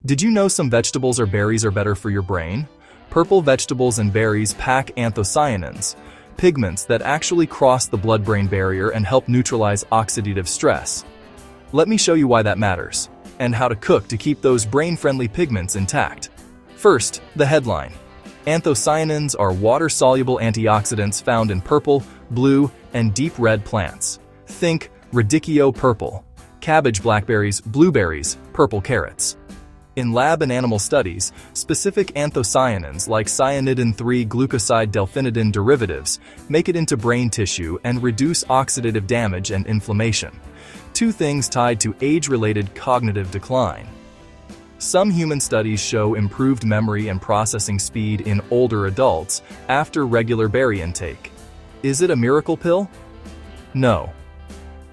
Did you know some vegetables or berries are better for your brain? Purple vegetables and berries pack anthocyanins, pigments that actually cross the blood-brain barrier and help neutralize oxidative stress. Let me show you why that matters, and how to cook to keep those brain-friendly pigments intact. First, the headline. Anthocyanins are water-soluble antioxidants found in purple, blue, and deep red plants. Think radicchio purple, cabbage blackberries, blueberries, purple carrots. In lab and animal studies, specific anthocyanins like cyanidin-3 glucoside delphinidin derivatives make it into brain tissue and reduce oxidative damage and inflammation, two things tied to age-related cognitive decline. Some human studies show improved memory and processing speed in older adults after regular berry intake. Is it a miracle pill? No.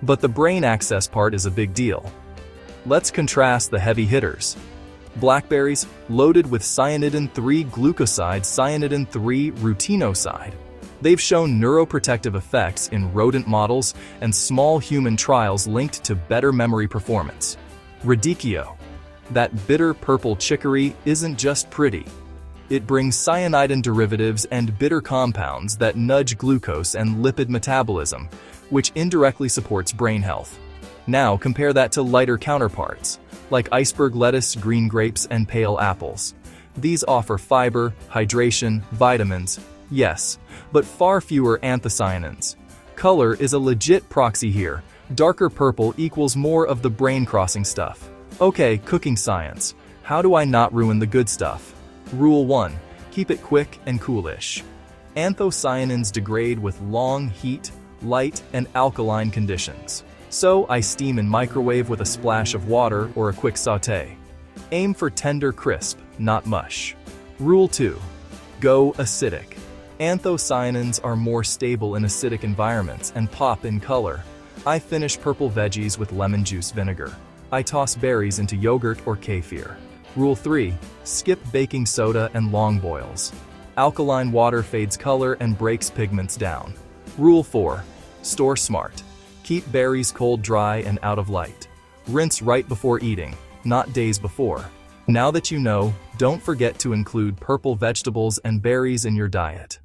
But the brain access part is a big deal. Let's contrast the heavy hitters. Blackberries, loaded with cyanidin-3 glucoside, cyanidin-3 rutinoside. They've shown neuroprotective effects in rodent models and small human trials linked to better memory performance. Radicchio, that bitter purple chicory, isn't just pretty. It brings cyanidin derivatives and bitter compounds that nudge glucose and lipid metabolism, which indirectly supports brain health. Now compare that to lighter counterparts, like iceberg lettuce, green grapes, and pale apples. These offer fiber, hydration, vitamins, yes, but far fewer anthocyanins. Color is a legit proxy here. Darker purple equals more of the brain-crossing stuff. Okay, cooking science. How do I not ruin the good stuff? Rule 1. Keep it quick and coolish. Anthocyanins degrade with long heat, light, and alkaline conditions. So I steam and microwave with a splash of water or a quick sauté. Aim for tender crisp, not mush. Rule 2. Go acidic. Anthocyanins are more stable in acidic environments and pop in color. I finish purple veggies with lemon juice vinegar. I toss berries into yogurt or kefir. Rule 3. Skip baking soda and long boils. Alkaline water fades color and breaks pigments down. Rule 4. Store smart. Keep berries cold, dry, and out of light. Rinse right before eating, not days before. Now that you know, don't forget to include purple vegetables and berries in your diet.